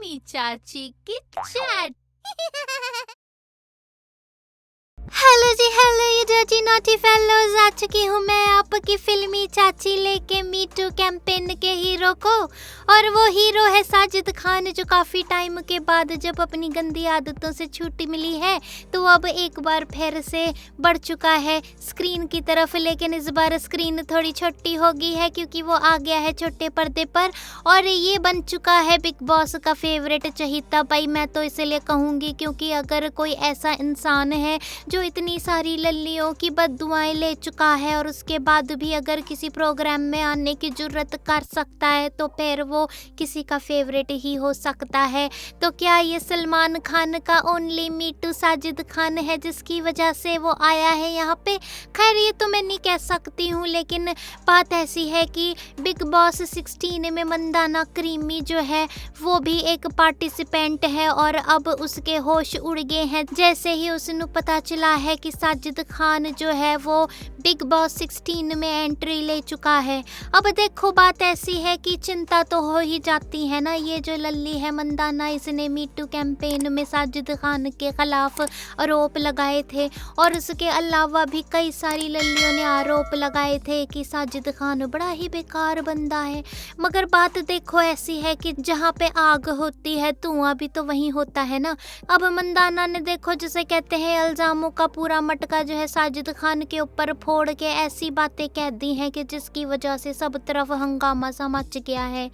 फिल्मी चाची की चैट। हेलो जी, हेलो ये डर्टी नॉटी फेलोज। आ चुकी हूँ मैं आपकी फिल्मी चाची लेके मी टू कैंपेन के हीरो को। और वो हीरो है साजिद खान, जो काफ़ी टाइम के बाद जब अपनी गंदी आदतों से छुट्टी मिली है तो अब एक बार फिर से बढ़ चुका है स्क्रीन की तरफ। लेकिन इस बार स्क्रीन थोड़ी छोटी हो गई है क्योंकि वो आ गया है छोटे पर्दे पर और ये बन चुका है बिग बॉस का फेवरेट चहीता भाई। मैं तो इसलिए कहूँगी क्योंकि अगर कोई ऐसा इंसान है जो इतनी सारी लल्लियों की बद्दुआएं ले चुका है और उसके बाद भी अगर किसी प्रोग्राम में आने की जुर्रत कर सकता है तो फिर वो किसी का फेवरेट ही हो सकता है। तो क्या ये सलमान खान का only me too Sajid Khan है जिसकी वजह से वो आया है यहाँ पे? खैर ये तो मैं नहीं कह सकती हूँ, लेकिन बात ऐसी है कि बिग बॉस 16 में मंदाना क्रीमी जो है वो भी एक पार्टिसिपेंट है और अब उसके होश उड़ गए हैं जैसे ही उसने पता चला है कि साजिद खान जो है वो बिग बॉस 16 में एंट्री ले चुका है। अब देखो बात ऐसी है कि चिंता तो हो ही जाती है ना। ये जो लल्ली है मंदाना, इसने मी टू कैंपेन में साजिद खान के खिलाफ आरोप लगाए थे और उसके अलावा भी कई सारी लल्लियों ने आरोप लगाए थे कि साजिद खान बड़ा ही बेकार बंदा है। मगर बात देखो ऐसी है कि जहाँ पे आग होती है धुआं भी तो वहीं होता है ना। अब मंदाना ने देखो जिसे कहते हैं इल्जामों का पूरा मटका जो है साजिद खान के ऊपर फोड़ के ऐसी बातें कह दी हैं कि जिसकी वजह से सब तरफ हंगामा सा मच गया है।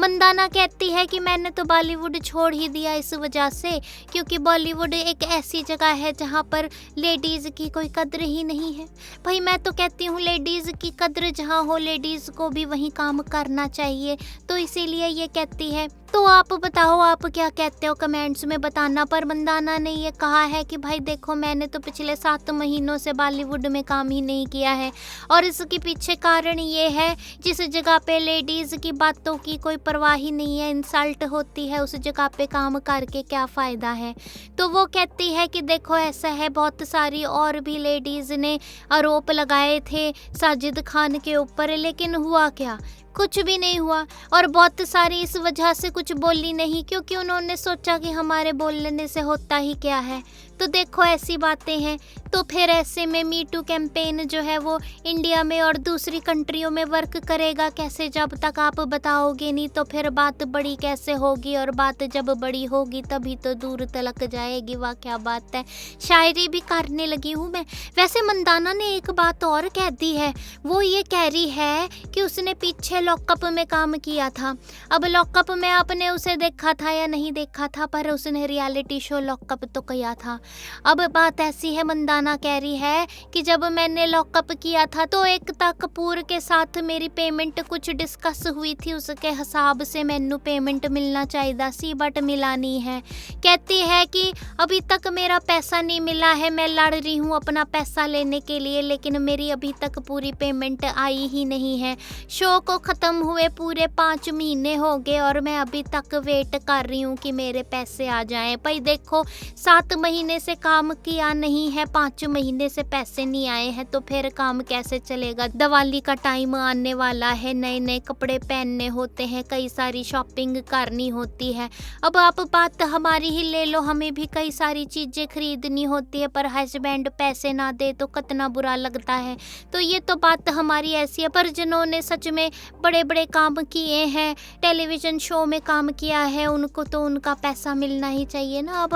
मंदाना कहती है कि मैंने तो बॉलीवुड छोड़ ही दिया इस वजह से क्योंकि बॉलीवुड एक ऐसी जगह है जहाँ पर लेडीज़ की कोई कद्र ही नहीं है। भाई मैं तो कहती हूँ लेडीज़ की कद्र जहाँ हो लेडीज़ को भी वहीं काम करना चाहिए, तो इसीलिए ये कहती है। तो आप बताओ आप क्या कहते हो, कमेंट्स में बताना। पर मंदाना ने ये कहा है कि भाई देखो मैंने तो पिछले 7 महीनों से बॉलीवुड में काम ही नहीं किया है और इसके पीछे कारण ये है जिस जगह पे लेडीज़ की बातों की कोई परवाह ही नहीं है, इंसल्ट होती है, उस जगह पे काम करके क्या फ़ायदा है। तो वो कहती है कि देखो ऐसा है, बहुत सारी और भी लेडीज़ ने आरोप लगाए थे साजिद खान के ऊपर, लेकिन हुआ क्या? कुछ भी नहीं हुआ। और बहुत सारी इस वजह से कुछ बोली नहीं क्योंकि उन्होंने सोचा कि हमारे बोलने से होता ही क्या है। तो देखो ऐसी बातें हैं। तो फिर ऐसे में मी टू कैंपेन जो है वो इंडिया में और दूसरी कंट्रियों में वर्क करेगा कैसे जब तक आप बताओगे नहीं? तो फिर बात बड़ी कैसे होगी? और बात जब बड़ी होगी तभी तो दूर तलक जाएगी। वाह क्या बात है, शायरी भी करने लगी हूँ मैं। वैसे मंदाना ने एक बात और कह दी है, वो ये कह रही है कि उसने पीछे लॉकअप में काम किया था। अब लॉकअप में आपने उसे देखा था या नहीं देखा था, पर उसने रियलिटी शो लॉकअप तो किया था। अब बात ऐसी है, मंदाना कह रही है कि जब मैंने लॉकअप किया था तो एकता कपूर के साथ मेरी पेमेंट कुछ डिस्कस हुई थी, उसके हिसाब से मैनू पेमेंट मिलना चाहिए सी बट मिला नहीं है। कहती है कि अभी तक मेरा पैसा नहीं मिला है, मैं लड़ रही हूँ अपना पैसा लेने के लिए लेकिन मेरी अभी तक पूरी पेमेंट आई ही नहीं है। शो को ख़त्म हुए पूरे 5 महीने हो गए और मैं अभी तक वेट कर रही हूँ कि मेरे पैसे आ जाएं। भाई देखो 7 महीने से काम किया नहीं है, 5 महीने से पैसे नहीं आए हैं, तो फिर काम कैसे चलेगा? दिवाली का टाइम आने वाला है, नए नए कपड़े पहनने होते हैं, कई सारी शॉपिंग करनी होती है। अब आप बात हमारी ही ले लो, हमें भी कई सारी चीज़ें खरीदनी होती है पर हस्बैंड पैसे ना दे तो कितना बुरा लगता है। तो ये तो बात हमारी ऐसी है। पर जिन्होंने सच में बड़े बड़े काम किए हैं, टेलीविज़न शो में काम किया है, उनको तो उनका पैसा मिलना ही चाहिए ना। अब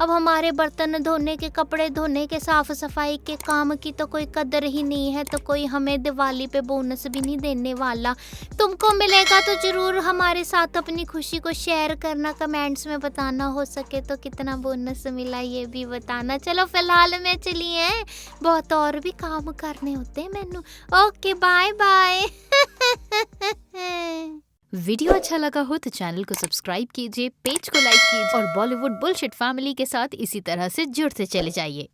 हमारे बर्तन धोने के, कपड़े धोने के, साफ सफाई के काम की तो कोई कदर ही नहीं है, तो कोई हमें दिवाली पे बोनस भी नहीं देने वाला। तुमको मिलेगा तो ज़रूर हमारे साथ अपनी खुशी को शेयर करना, कमेंट्स में बताना, हो सके तो कितना बोनस मिला ये भी बताना। चलो फिलहाल मैं चली है, बहुत और भी काम करने होते हैं मैनू। Okay bye bye. वीडियो अच्छा लगा हो तो चैनल को सब्सक्राइब कीजिए, पेज को लाइक कीजिए और बॉलीवुड बुलशिट फैमिली के साथ इसी तरह से जुड़ते चले जाइए।